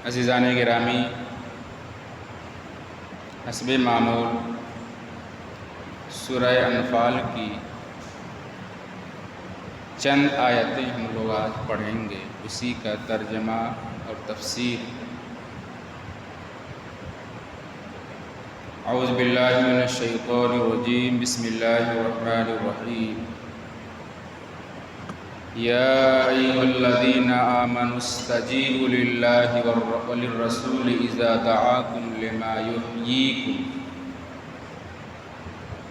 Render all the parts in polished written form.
عزیزان گرامی، حسب معمول سورہ انفال کی چند آیتیں ہم لوگ آج پڑھیں گے، اسی کا ترجمہ اور تفسیر۔ اعوذ باللہ من الشیطان الرجیم، بسم اللہ الرحمن الرحیم۔ یا ایھا الذین آمنوا استجیبوا للہ وللرسول اذا دعاکم لما یحییکم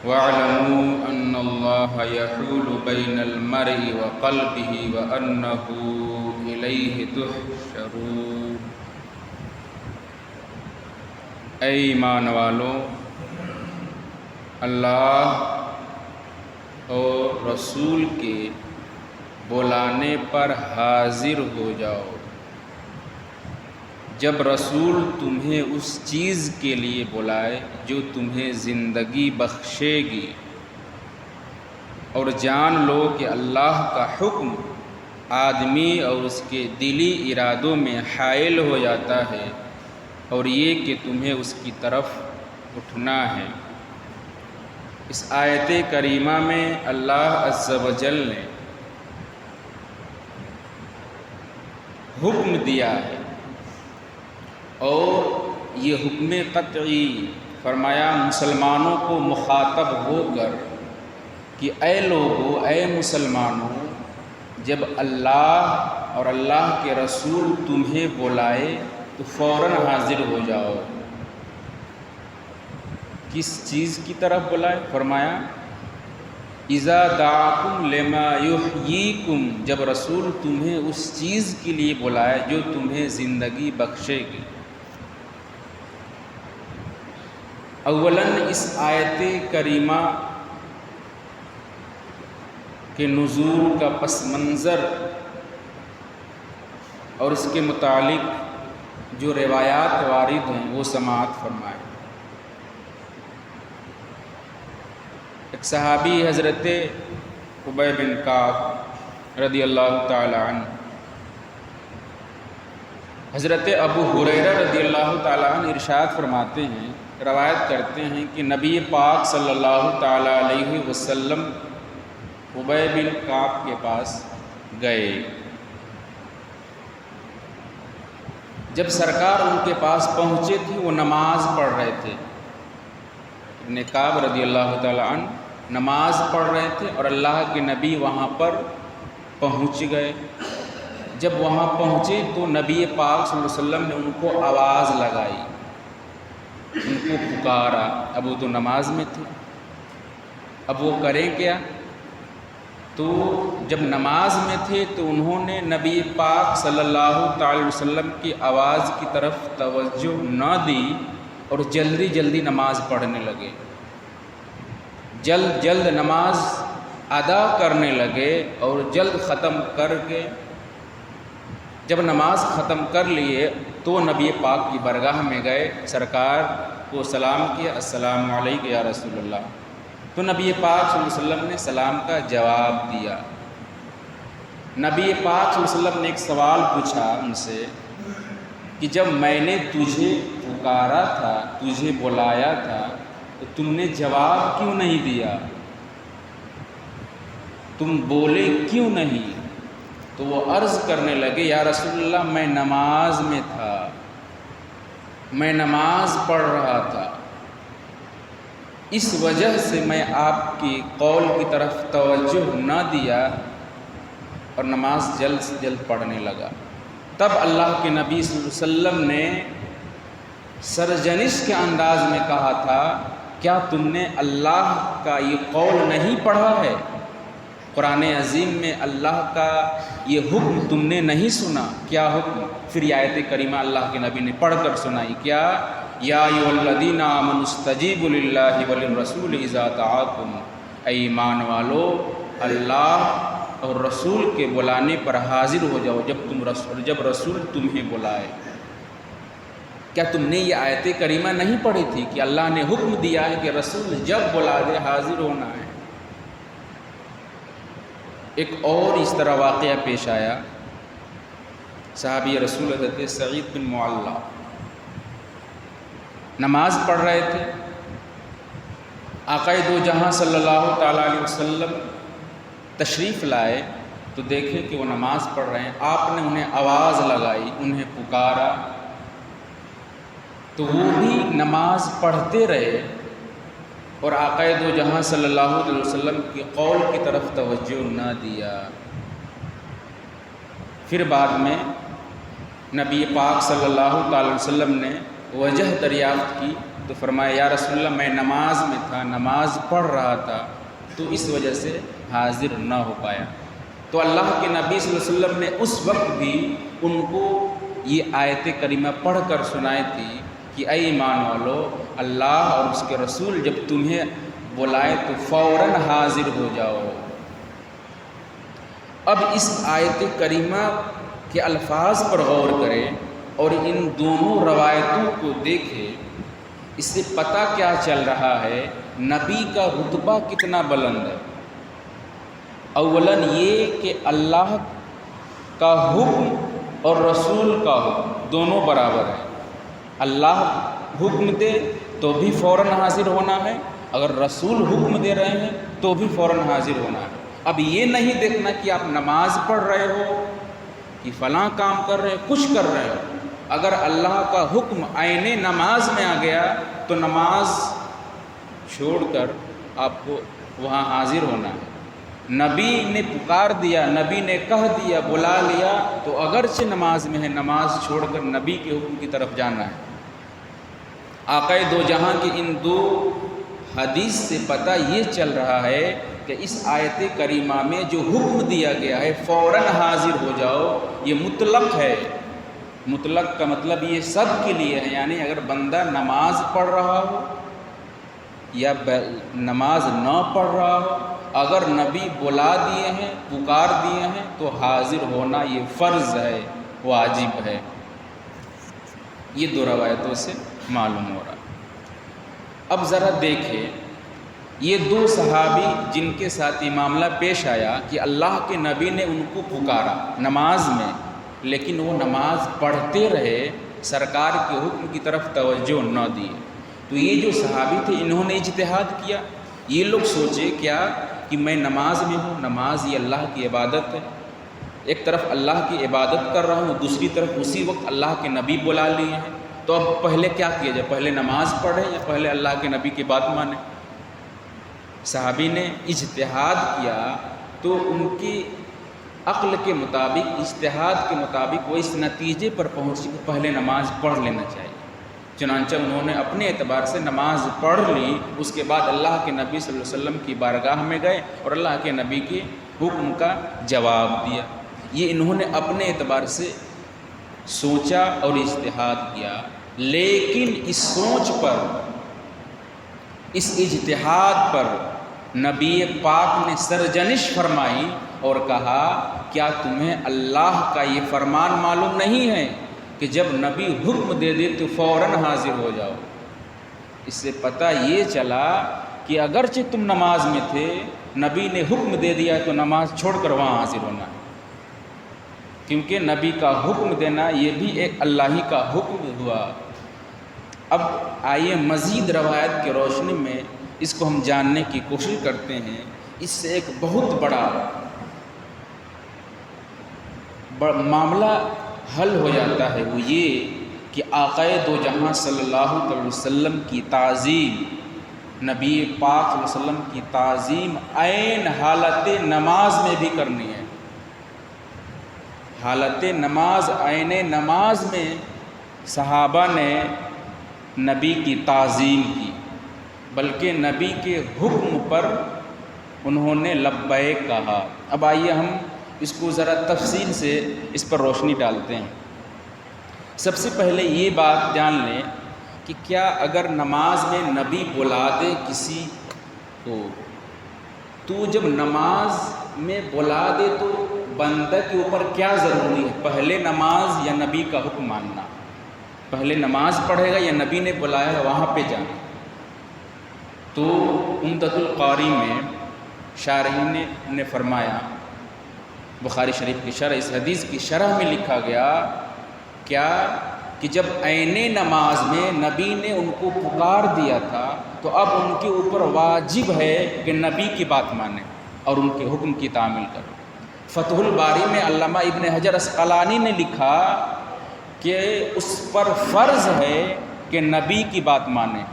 واعلموا ان اللہ یحول بین المرء وقلبہ وانہ الیہ تحشرون۔ اے ایمان والو، اللہ اور رسول کے بلانے پر حاضر ہو جاؤ۔ جب رسول تمہیں اس چیز کے لیے بلائے جو تمہیں زندگی بخشے گی، اور جان لو کہ اللہ کا حکم آدمی اور اس کے دلی ارادوں میں حائل ہو جاتا ہے، اور یہ کہ تمہیں اس کی طرف اٹھنا ہے۔ اس آیت کریمہ میں اللہ عز و جل نے حکم دیا ہے، اور یہ حکم قطعی فرمایا مسلمانوں کو مخاطب ہو کر کہ اے لوگو، اے مسلمانوں، جب اللہ اور اللہ کے رسول تمہیں بلائے تو فوراً حاضر ہو جاؤ۔ کس چیز کی طرف بلائے؟ فرمایا اذا دعاکم لما یحییکم، جب رسول تمہیں اس چیز کے لیے بلائے جو تمہیں زندگی بخشے گی۔ اولاً اس آیت کریمہ کے نزول کا پس منظر اور اس کے متعلق جو روایات وارد ہیں وہ سماعت فرمائیں۔ ایک صحابی حضرت ابی بن کعب رضی اللہ تعالی عنہ، حضرت ابو ہریرہ رضی اللہ تعالی عنہ ارشاد فرماتے ہیں، روایت کرتے ہیں کہ نبی پاک صلی اللہ تعالی علیہ وسلم ابی بن کعب کے پاس گئے۔ جب سرکار ان کے پاس پہنچے تھے وہ نماز پڑھ رہے تھے۔ ابن کعب رضی اللہ تعالی عنہ نماز پڑھ رہے تھے اور اللہ کے نبی وہاں پر پہنچ گئے۔ جب وہاں پہنچے تو نبی پاک صلی اللہ علیہ وسلم نے ان کو آواز لگائی، ان کو پکارا۔ اب وہ تو نماز میں تھے، اب وہ کریں کیا؟ تو جب نماز میں تھے تو انہوں نے نبی پاک صلی اللہ تعالی وسلم کی آواز کی طرف توجہ نہ دی اور جلدی جلدی نماز پڑھنے لگے، جلد جلد نماز ادا کرنے لگے، اور جلد ختم کر کے جب نماز ختم کر لیے تو نبی پاک کی بارگاہ میں گئے، سرکار کو سلام کیا، السلام علیکم یا رسول اللہ۔ تو نبی پاک صلی اللہ علیہ وسلم نے سلام کا جواب دیا۔ نبی پاک صلی اللہ علیہ وسلم نے ایک سوال پوچھا ان سے کہ جب میں نے تجھے پکارا تھا، تجھے بلایا تھا، تو تم نے جواب کیوں نہیں دیا؟ تم بولے کیوں نہیں؟ تو وہ عرض کرنے لگے، یا رسول اللہ میں نماز میں تھا، میں نماز پڑھ رہا تھا، اس وجہ سے میں آپ کی قول کی طرف توجہ نہ دیا اور نماز جلد سے جلد پڑھنے لگا۔ تب اللہ کے نبی صلی اللہ علیہ وسلم نے سرجنش کے انداز میں کہا تھا، کیا تم نے اللہ کا یہ قول نہیں پڑھا ہے؟ قرآن عظیم میں اللہ کا یہ حکم تم نے نہیں سنا؟ کیا حکم؟ پھر یہ آیت کریمہ اللہ کے نبی نے پڑھ کر سنائی، کیا؟ یا ایھا الذین آمنوا استجیبوا للہ وللرسول اذا دعاکم، اے ایمان والو، اللہ اور رسول کے بلانے پر حاضر ہو جاؤ جب رسول تمہیں بلائے۔ کیا تم نے یہ آیت کریمہ نہیں پڑھی تھی کہ اللہ نے حکم دیا ہے کہ رسول جب بلا دے حاضر ہونا ہے؟ ایک اور اس طرح واقعہ پیش آیا، صحابی رسول حضرت سعید بن معلّہ نماز پڑھ رہے تھے. آقائے دو جہاں صلی اللہ تعالیٰ علیہ وسلم تشریف لائے تو دیکھیں کہ وہ نماز پڑھ رہے ہیں. آپ نے انہیں آواز لگائی، انہیں پکارا تو وہ بھی نماز پڑھتے رہے اور آقائے دو جہاں صلی اللہ علیہ وسلم کی قول کی طرف توجہ نہ دیا. پھر بعد میں نبی پاک صلی اللہ تعالی وسلم نے وجہ دریافت کی تو فرمایا یا رسول اللہ میں نماز میں تھا، نماز پڑھ رہا تھا تو اس وجہ سے حاضر نہ ہو پایا. تو اللہ کے نبی صلی اللہ علیہ وسلم نے اس وقت بھی ان کو یہ آیت کریمہ پڑھ کر سنائی تھی کہ اے ایمان والو، اللہ اور اس کے رسول جب تمہیں بلائے تو فوراً حاضر ہو جاؤ. اب اس آیت کریمہ کے الفاظ پر غور کریں اور ان دونوں روایتوں کو دیکھیں. اس سے پتہ کیا چل رہا ہے نبی کا رتبہ کتنا بلند ہے. اولاً یہ کہ اللہ کا حکم اور رسول کا حکم دونوں برابر ہیں. اللہ حکم دے تو بھی فوراً حاضر ہونا ہے، اگر رسول حکم دے رہے ہیں تو بھی فوراً حاضر ہونا ہے. اب یہ نہیں دیکھنا کہ آپ نماز پڑھ رہے ہو کہ فلاں کام کر رہے ہو، کچھ کر رہے ہو. اگر اللہ کا حکم عین نماز میں آ گیا تو نماز چھوڑ کر آپ کو وہاں حاضر ہونا ہے. نبی نے پکار دیا، نبی نے کہہ دیا، بلا لیا تو اگرچہ نماز میں ہے، نماز چھوڑ کر نبی کے حکم کی طرف جانا ہے. آقائے دو جہاں کی ان دو حدیث سے پتہ یہ چل رہا ہے کہ اس آیت کریمہ میں جو حکم دیا گیا ہے فوراً حاضر ہو جاؤ، یہ مطلق ہے. مطلق کا مطلب یہ سب کے لیے ہے، یعنی اگر بندہ نماز پڑھ رہا ہو یا نماز نہ پڑھ رہا ہو، اگر نبی بلا دیے ہیں، پکار دیے ہیں تو حاضر ہونا یہ فرض ہے، واجب ہے. یہ دو روایتوں سے معلوم ہو رہا. اب ذرا دیکھیں یہ دو صحابی جن کے ساتھ یہ معاملہ پیش آیا کہ اللہ کے نبی نے ان کو پکارا نماز میں، لیکن وہ نماز پڑھتے رہے، سرکار کے حکم کی طرف توجہ نہ دی. تو یہ جو صحابی تھے انہوں نے اجتہاد کیا. یہ لوگ سوچے کیا کہ میں نماز میں ہوں، نماز یہ اللہ کی عبادت ہے، ایک طرف اللہ کی عبادت کر رہا ہوں، دوسری طرف اسی وقت اللہ کے نبی بلا لیے ہیں، تو اب پہلے کیا کیا جائے، پہلے نماز پڑھیں یا پہلے اللہ کے نبی کی بات مانیں. صحابی نے اجتہاد کیا تو ان کی عقل کے مطابق، اجتہاد کے مطابق وہ اس نتیجے پر پہنچے کہ پہلے نماز پڑھ لینا چاہیے. چنانچہ انہوں نے اپنے اعتبار سے نماز پڑھ لی، اس کے بعد اللہ کے نبی صلی اللہ علیہ وسلم کی بارگاہ میں گئے اور اللہ کے نبی کے حکم کا جواب دیا. یہ انہوں نے اپنے اعتبار سے سوچا اور اجتہاد کیا. لیکن اس سوچ پر، اس اجتہاد پر نبی پاک نے سرزنش فرمائی اور کہا کیا تمہیں اللہ کا یہ فرمان معلوم نہیں ہے کہ جب نبی حکم دے دے تو فوراً حاضر ہو جاؤ. اس سے پتہ یہ چلا کہ اگرچہ تم نماز میں تھے، نبی نے حکم دے دیا تو نماز چھوڑ کر وہاں حاضر ہونا ہے، کیونکہ نبی کا حکم دینا یہ بھی ایک اللہ ہی کا حکم ہوا. اب آئیے مزید روایت کی روشنی میں اس کو ہم جاننے کی کوشش کرتے ہیں. اس سے ایک بہت بڑا معاملہ حل ہو جاتا ہے، وہ یہ کہ آقائے دو جہاں صلی اللہ علیہ وسلم کی تعظیم، نبی پاک صلی اللہ علیہ وسلم کی تعظیم عین حالت نماز میں بھی کرنی ہے. حالت نماز، عین نماز میں صحابہ نے نبی کی تعظیم کی، بلکہ نبی کے حکم پر انہوں نے لبیک کہا. اب آئیے ہم اس کو ذرا تفصیل سے اس پر روشنی ڈالتے ہیں. سب سے پہلے یہ بات جان لیں کہ کیا اگر نماز میں نبی بلا دے کسی کو، تو جب نماز میں بلا دے تو بندہ کے اوپر کیا ضروری ہے، پہلے نماز یا نبی کا حکم ماننا؟ پہلے نماز پڑھے گا یا نبی نے بلایا ہے وہاں پہ جانا؟ تو عمدۃ القاری میں شارحین نے فرمایا بخاری شریف کی شرح، اس حدیث کی شرح میں لکھا گیا کیا کہ جب عین نماز میں نبی نے ان کو پکار دیا تھا تو اب ان کے اوپر واجب ہے کہ نبی کی بات مانیں اور ان کے حکم کی تعمیل کریں۔ فتح الباری میں علامہ ابن حجر اسقلانی نے لکھا کہ اس پر فرض ہے کہ نبی کی بات مانیں،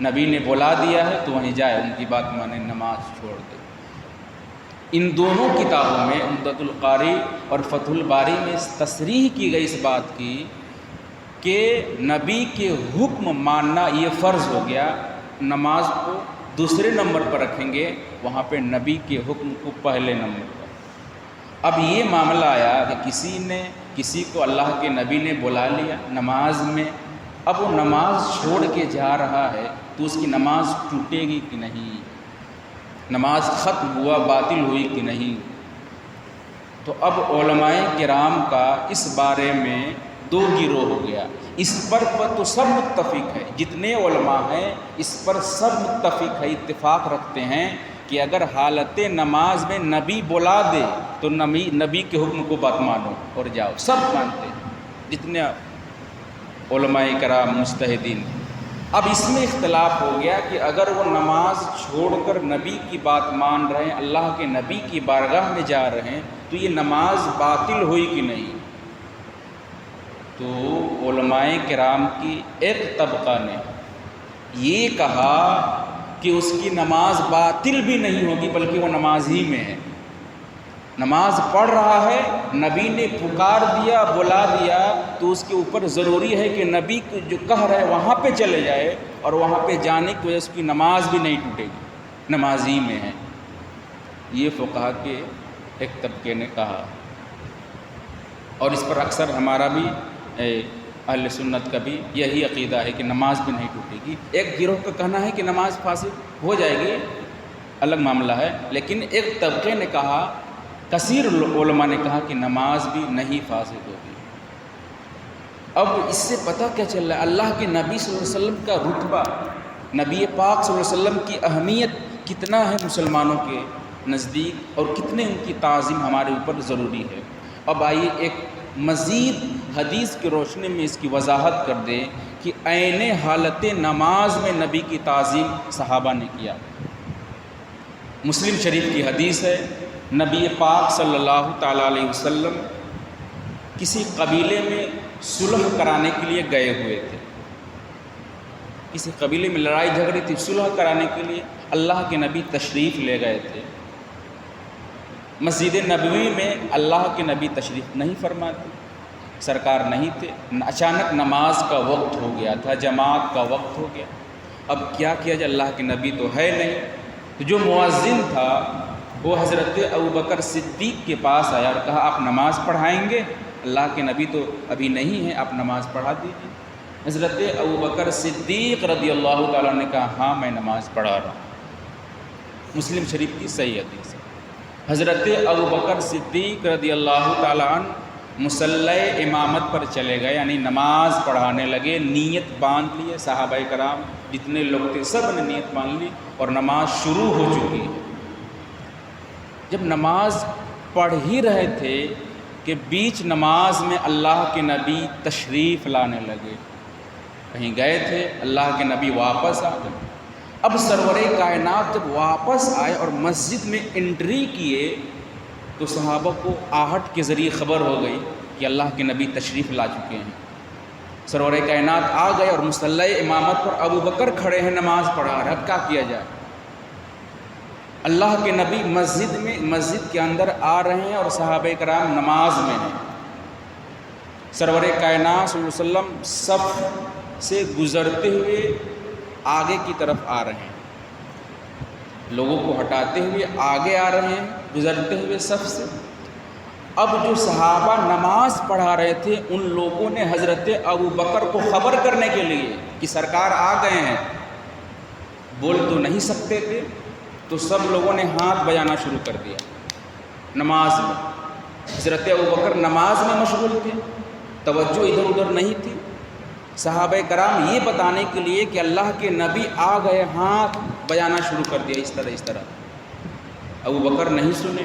نبی نے بلا دیا ہے تو وہیں جائے، ان کی بات مانیں، نماز چھوڑ دے۔ ان دونوں کتابوں میں عمدۃ القاری اور فتح الباری میں تصریح کی گئی اس بات کی کہ نبی کے حکم ماننا یہ فرض ہو گیا، نماز کو دوسرے نمبر پر رکھیں گے، وہاں پہ نبی کے حکم کو پہلے نمبر پر۔ اب یہ معاملہ آیا کہ کسی کو اللہ کے نبی نے بلا لیا نماز میں، اب وہ نماز چھوڑ کے جا رہا ہے تو اس کی نماز ٹوٹے گی کہ نہیں، نماز ختم ہوا، باطل ہوئی کہ نہیں۔ تو اب علماء کرام کا اس بارے میں دو گروہ ہو گیا۔ اس پر تو سب متفق ہے، جتنے علماء ہیں اس پر سب متفق ہے، اتفاق رکھتے ہیں کہ اگر حالت نماز میں نبی بلا دے تو نبی کے حکم کو بات مانو اور جاؤ، سب مانتے ہیں جتنے علماء کرام مجتہدین۔ اب اس میں اختلاف ہو گیا کہ اگر وہ نماز چھوڑ کر نبی کی بات مان رہے ہیں، اللہ کے نبی کی بارگاہ میں جا رہے ہیں، تو یہ نماز باطل ہوئی کہ نہیں؟ تو علماء کرام کی ایک طبقہ نے یہ کہا کہ اس کی نماز باطل بھی نہیں ہوگی بلکہ وہ نماز ہی میں ہے، نماز پڑھ رہا ہے، نبی نے پکار دیا، بلا دیا، تو اس کے اوپر ضروری ہے کہ نبی جو کہہ رہا ہے وہاں پہ چلے جائے، اور وہاں پہ جانے کی وجہ سے اس کی نماز بھی نہیں ٹوٹے گی، نماز ہی میں ہے۔ یہ فقہا کے ایک طبقے نے کہا، اور اس پر اکثر ہمارا بھی اہل سنت کا بھی یہی عقیدہ ہے کہ نماز بھی نہیں ٹوٹے گی۔ ایک گروہ کا کہنا ہے کہ نماز فاسد ہو جائے گی، الگ معاملہ ہے، لیکن ایک طبقے نے کہا، کثیر علماء نے کہا کہ نماز بھی نہیں فاسد ہوگی۔ اب اس سے پتہ کیا چل رہا ہے؟ اللہ کے نبی صلی اللہ علیہ وسلم کا رتبہ، نبی پاک صلی اللہ علیہ وسلم کی اہمیت کتنا ہے مسلمانوں کے نزدیک، اور کتنے ان کی تعظیم ہمارے اوپر ضروری ہے۔ اب آئیے ایک مزید حدیث کی روشنی میں اس کی وضاحت کر دیں کہ عین حالت نماز میں نبی کی تعظیم صحابہ نے کیا۔ مسلم شریف کی حدیث ہے، نبی پاک صلی اللہ تعالیٰ علیہ وسلم کسی قبیلے میں صلح کرانے کے لیے گئے ہوئے تھے، کسی قبیلے میں لڑائی جھگڑی تھی، صلح کرانے کے لیے اللہ کے نبی تشریف لے گئے تھے۔ مسجد نبوی میں اللہ کے نبی تشریف نہیں فرماتے، سرکار نہیں تھے، اچانک نماز کا وقت ہو گیا تھا، جماعت کا وقت ہو گیا۔ اب کیا کیا جائے، اللہ کے نبی تو ہے نہیں، تو جو مؤذن تھا وہ حضرت ابوبکر صدیق کے پاس آیا اور کہا آپ نماز پڑھائیں گے؟ اللہ کے نبی تو ابھی نہیں ہیں، آپ نماز پڑھا دیجیے۔ حضرت ابوبکر صدیق رضی اللہ تعالیٰ نے کہا ہاں میں نماز پڑھا رہا ہوں۔ مسلم شریف کی صحیح حدیث ہے۔ حضرت ابوبکر صدیق رضی اللہ تعالیٰ عنہ مصلی امامت پر چلے گئے، یعنی نماز پڑھانے لگے، نیت باندھ لیے، صحابہ کرام جتنے لوگ تھے سب نے نیت باندھ لی اور نماز شروع ہو چکی ہے۔ جب نماز پڑھ ہی رہے تھے کہ بیچ نماز میں اللہ کے نبی تشریف لانے لگے، کہیں گئے تھے، اللہ کے نبی واپس آ گئے۔ اب سرور کائنات جب واپس آئے اور مسجد میں انٹری کیے تو صحابہ کو آہٹ کے ذریعے خبر ہو گئی کہ اللہ کے نبی تشریف لا چکے ہیں۔ سرور کائنات آ گئے اور مصلی امامت پر ابوبکر کھڑے ہیں، نماز پڑھا رہے، اب کیا کیا جائے؟ اللہ کے نبی مسجد کے اندر آ رہے ہیں اور صحابہ کرام نماز میں ہیں۔ سرور کائنات صلی اللہ علیہ وسلم صف سے گزرتے ہوئے آگے کی طرف آ رہے ہیں، لوگوں کو ہٹاتے ہوئے آگے آ رہے ہیں گزرتے ہوئے صف سے۔ اب جو صحابہ نماز پڑھا رہے تھے ان لوگوں نے حضرت ابوبکر کو خبر کرنے کے لیے کہ سرکار آ گئے ہیں، بول تو نہیں سکتے تھے، تو سب لوگوں نے ہاتھ بجانا شروع کر دیا نماز میں۔ حضرت ابوبکر نماز میں مشغول تھے، توجہ ادھر ادھر نہیں تھی۔ صحابہ کرام یہ بتانے کے لیے کہ اللہ کے نبی آ گئے، ہاتھ بجانا شروع کر دیا، اس طرح ابوبکر نہیں سنے،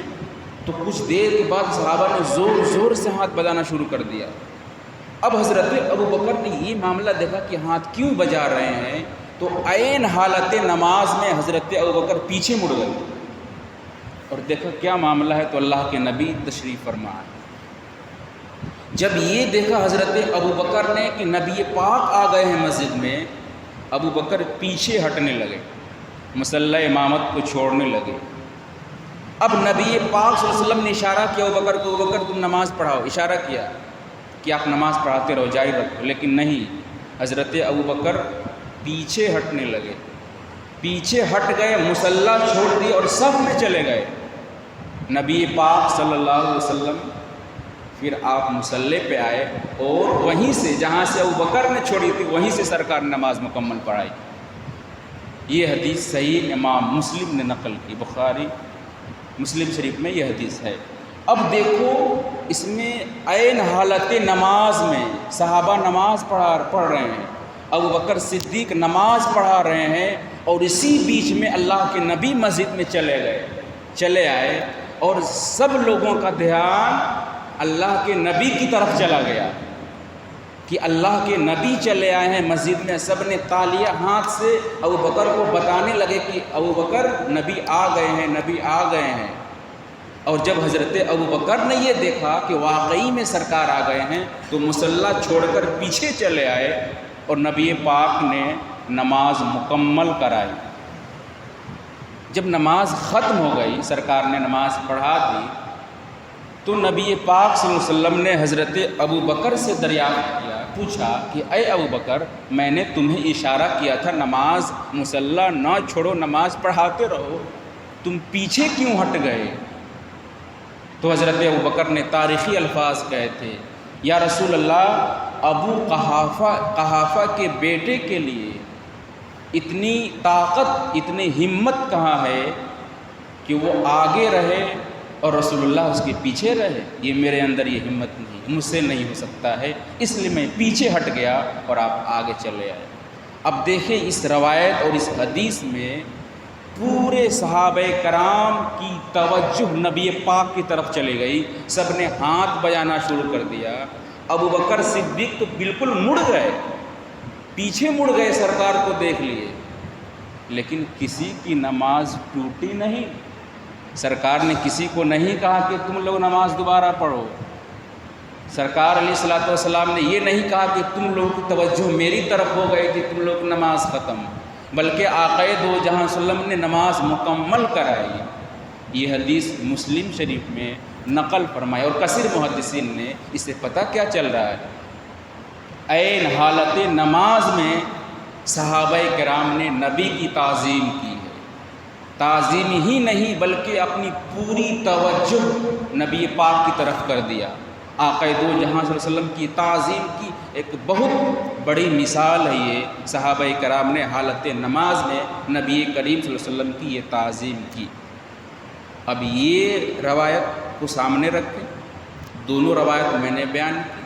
تو کچھ دیر کے بعد صحابہ نے زور زور سے ہاتھ بجانا شروع کر دیا۔ اب حضرت ابوبکر نے یہ معاملہ دیکھا کہ ہاتھ کیوں بجا رہے ہیں، تو عین حالت نماز میں حضرت ابوبکر پیچھے مڑ گئے اور دیکھا کیا معاملہ ہے، تو اللہ کے نبی تشریف فرما ہے۔ جب یہ دیکھا حضرت ابوبکر نے کہ نبی پاک آ گئے ہیں مسجد میں، ابوبکر پیچھے ہٹنے لگے، مصلی امامت کو چھوڑنے لگے۔ اب نبی پاک صلی اللہ علیہ وسلم نے اشارہ کیا ابوبکر کو، ابوبکر تم نماز پڑھاؤ، اشارہ کیا کہ آپ نماز پڑھاتے رہو، جاری رکھو، لیکن نہیں، حضرت ابوبکر پیچھے ہٹنے لگے، پیچھے ہٹ گئے، مصلی چھوڑ دی اور صف میں چلے گئے۔ نبی پاک صلی اللہ علیہ وسلم پھر آپ مصلی پہ آئے اور وہیں سے جہاں سے ابوبکر نے چھوڑی تھی وہیں سے سرکار نے نماز مکمل پڑھائی۔ یہ حدیث صحیح امام مسلم نے نقل کی، بخاری مسلم شریف میں یہ حدیث ہے۔ اب دیکھو اس میں عین حالت نماز میں صحابہ نماز پڑھ رہے ہیں، ابوبکر صدیق نماز پڑھا رہے ہیں، اور اسی بیچ میں اللہ کے نبی مسجد میں چلے آئے اور سب لوگوں کا دھیان اللہ کے نبی کی طرف چلا گیا کہ اللہ کے نبی چلے آئے ہیں مسجد میں۔ سب نے تالیاں ہاتھ سے ابوبکر کو بتانے لگے کہ ابوبکر نبی آ گئے ہیں، نبی آ گئے ہیں۔ اور جب حضرت ابوبکر نے یہ دیکھا کہ واقعی میں سرکار آ گئے ہیں تو مصلی چھوڑ کر پیچھے چلے آئے اور نبی پاک نے نماز مکمل کرائی۔ جب نماز ختم ہو گئی، سرکار نے نماز پڑھا دی، تو نبی پاک صلی اللہ علیہ وسلم نے حضرت ابوبکر سے دریافت کیا، پوچھا کہ اے ابوبکر، میں نے تمہیں اشارہ کیا تھا نماز مصلی نہ چھوڑو، نماز پڑھاتے رہو، تم پیچھے کیوں ہٹ گئے؟ تو حضرت ابوبکر نے تاریخی الفاظ کہے تھے، یا رسول اللہ، ابو قحافہ کے بیٹے کے لیے اتنی طاقت، اتنی ہمت کہاں ہے کہ وہ آگے رہے اور رسول اللہ اس کے پیچھے رہے؟ یہ میرے اندر یہ ہمت نہیں، مجھ سے نہیں ہو سکتا ہے، اس لیے میں پیچھے ہٹ گیا اور آپ آگے چلے آئے۔ اب دیکھیں اس روایت اور اس حدیث میں پورے صحابہ کرام کی توجہ نبی پاک کی طرف چلی گئی، سب نے ہاتھ بجانا شروع کر دیا۔ ابوبکر صدیق تو بالکل مڑ گئے، پیچھے مڑ گئے، سرکار کو دیکھ لیے، لیکن کسی کی نماز ٹوٹی نہیں۔ سرکار نے کسی کو نہیں کہا کہ تم لوگ نماز دوبارہ پڑھو، سرکار علیہ الصلوۃ والسلام نے یہ نہیں کہا کہ تم لوگوں کی توجہ میری طرف ہو گئی کہ تم لوگ نماز ختم، بلکہ آقا دو جہاں صلی اللہ علیہ وسلم نے نماز مکمل کرائی۔ یہ حدیث مسلم شریف میں نقل فرمائی، اور کثیر محدثین نے اس سے پتہ کیا چل رہا ہے، عین حالت نماز میں صحابہ کرام نے نبی کی تعظیم کی ہے، تعظیم ہی نہیں بلکہ اپنی پوری توجہ نبی پاک کی طرف کر دیا۔ آقا دو جہاں صلی اللہ علیہ وسلم کی تعظیم کی ایک بہت بڑی مثال ہے یہ، صحابہ کرام نے حالت نماز میں نبی کریم صلی اللہ علیہ وسلم کی یہ تعظیم کی۔ اب یہ روایت کو سامنے رکھیں، دونوں روایت میں نے بیان کی،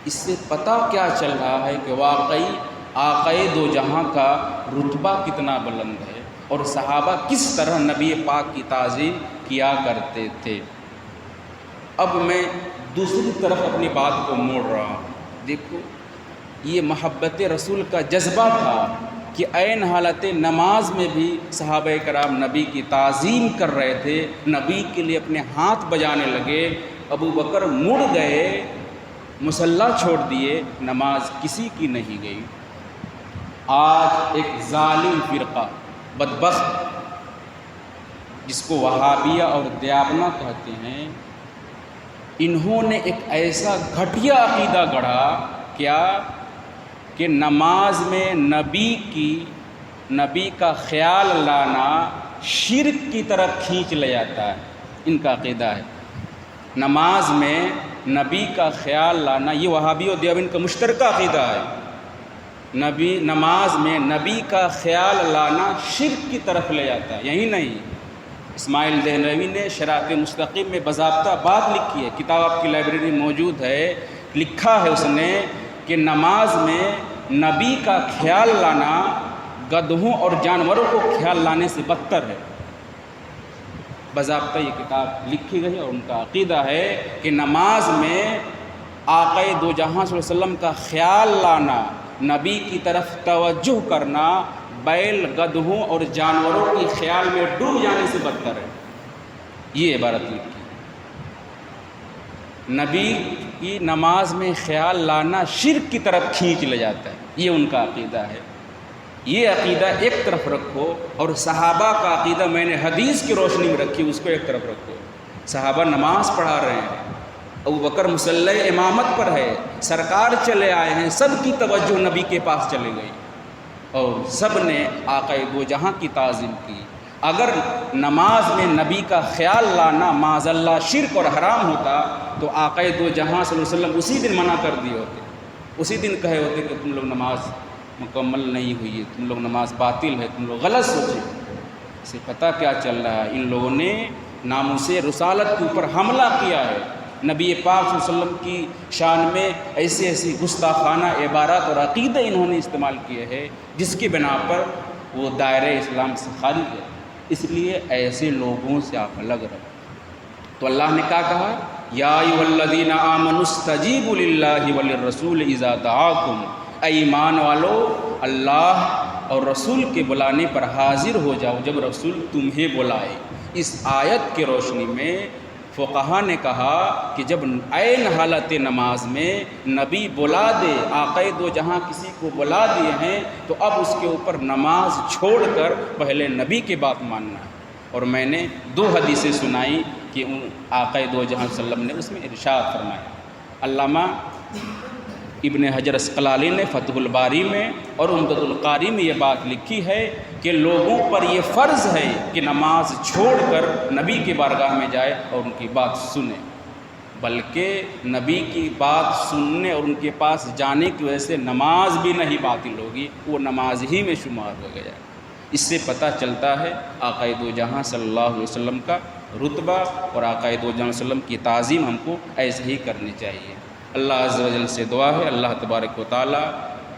اس سے پتہ کیا چل رہا ہے کہ واقعی آقا دو جہاں کا رتبہ کتنا بلند ہے اور صحابہ کس طرح نبی پاک کی تعظیم کیا کرتے تھے۔ اب میں دوسری طرف اپنی بات کو موڑ رہا ہوں۔ دیکھو یہ محبت رسول کا جذبہ تھا کہ عین حالت نماز میں بھی صحابہ کرام نبی کی تعظیم کر رہے تھے، نبی کے لیے اپنے ہاتھ بجانے لگے۔ ابوبکر مڑ گئے، مصلی چھوڑ دیے، نماز کسی کی نہیں گئی۔ آج ایک ظالم فرقہ بدبخت جس کو وہابیہ اور دیابنا کہتے ہیں، انہوں نے ایک ایسا گھٹیا عقیدہ گڑھا، کیا کہ نماز میں نبی کا خیال لانا شرک کی طرف کھینچ لے جاتا ہے۔ ان کا عقیدہ ہے نماز میں نبی کا خیال لانا، یہ وہابی اور دیوبند کا مشترکہ عقیدہ ہے، نماز میں نبی کا خیال لانا شرک کی طرف لے جاتا ہے۔ یہی نہیں، اسماعیل دہلوی نے شرائط مستقیم میں باضابطہ بات لکھی ہے، کتاب آپ کی لائبریری میں موجود ہے، لکھا ہے اس نے کہ نماز میں نبی کا خیال لانا گدھوں اور جانوروں کو خیال لانے سے بدتر ہے، باضابطہ یہ کتاب لکھی گئی اور ان کا عقیدہ ہے کہ نماز میں آقا دو جہاں صلی اللہ علیہ وسلم کا خیال لانا، نبی کی طرف توجہ کرنا، بیل گدھوں اور جانوروں کے خیال میں ڈوب جانے سے بدتر ہے۔ یہ عبارت لکھی۔ نبی کی نماز میں خیال لانا شرک کی طرف کھینچ لے جاتا ہے، یہ ان کا عقیدہ ہے۔ یہ عقیدہ ایک طرف رکھو، اور صحابہ کا عقیدہ میں نے حدیث کی روشنی میں رکھی، اس کو ایک طرف رکھو۔ صحابہ نماز پڑھا رہے ہیں، ابوبکر مصلی امامت پر ہے، سرکار چلے آئے ہیں، سب کی توجہ نبی کے پاس چلے گئی اور سب نے آقا دو جہاں کی تعظیم کی۔ اگر نماز میں نبی کا خیال لانا معاذ اللہ شرک اور حرام ہوتا تو آقا دو جہاں صلی اللہ علیہ وسلم اسی دن منع کر دیے ہوتے، اسی دن کہے ہوتے کہ تم لوگ نماز مکمل نہیں ہوئی ہے، تم لوگ نماز باطل ہے، تم لوگ غلط سوچے۔ اسے پتہ کیا چل رہا ہے؟ ان لوگوں نے ناموس رسالت کے اوپر حملہ کیا ہے، نبی پاک صلی اللہ علیہ وسلم کی شان میں ایسی گستاخانہ عبارات اور عقیدے انہوں نے استعمال کیے ہیں جس کی بنا پر وہ دائرۂ اسلام سے خارج ہے۔ اس لیے ایسے لوگوں سے آپ الگ رہو۔ تو اللہ نے کیا کہا؟ یا ایھا الذین آمنوا استجیبوا للہ وللرسول اذا دعاکم، اے ایمان والو اللہ اور رسول کے بلانے پر حاضر ہو جاؤ جب رسول تمہیں بلائے۔ اس آیت کی روشنی میں فقہا نے کہا کہ جب عین حالت نماز میں نبی بلا دے، آقا دو جہاں کسی کو بلا دیے ہیں، تو اب اس کے اوپر نماز چھوڑ کر پہلے نبی کی بات ماننا ہے۔ اور میں نے 2 حدیثیں سنائی کہ آقا دو جہاں صلی اللہ علیہ وسلم نے اس میں ارشاد فرمایا۔ علامہ ابن حجر اسقلانی نے فتح الباری میں اور عمدۃ القاری میں یہ بات لکھی ہے کہ لوگوں پر یہ فرض ہے کہ نماز چھوڑ کر نبی کی بارگاہ میں جائے اور ان کی بات سنے، بلکہ نبی کی بات سننے اور ان کے پاس جانے کی وجہ سے نماز بھی نہیں باطل ہوگی، وہ نماز ہی میں شمار ہو گیا۔ اس سے پتہ چلتا ہے آقا دو جہاں صلی اللہ علیہ وسلم کا رتبہ، اور آقا دو جہاں صلی اللہ علیہ وسلم کی تعظیم ہم کو ایسے ہی کرنی چاہیے۔ اللہ عز و جل سے دعا ہے اللہ تبارک و تعالی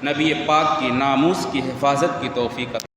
نبی پاک کی ناموس کی حفاظت کی توفیق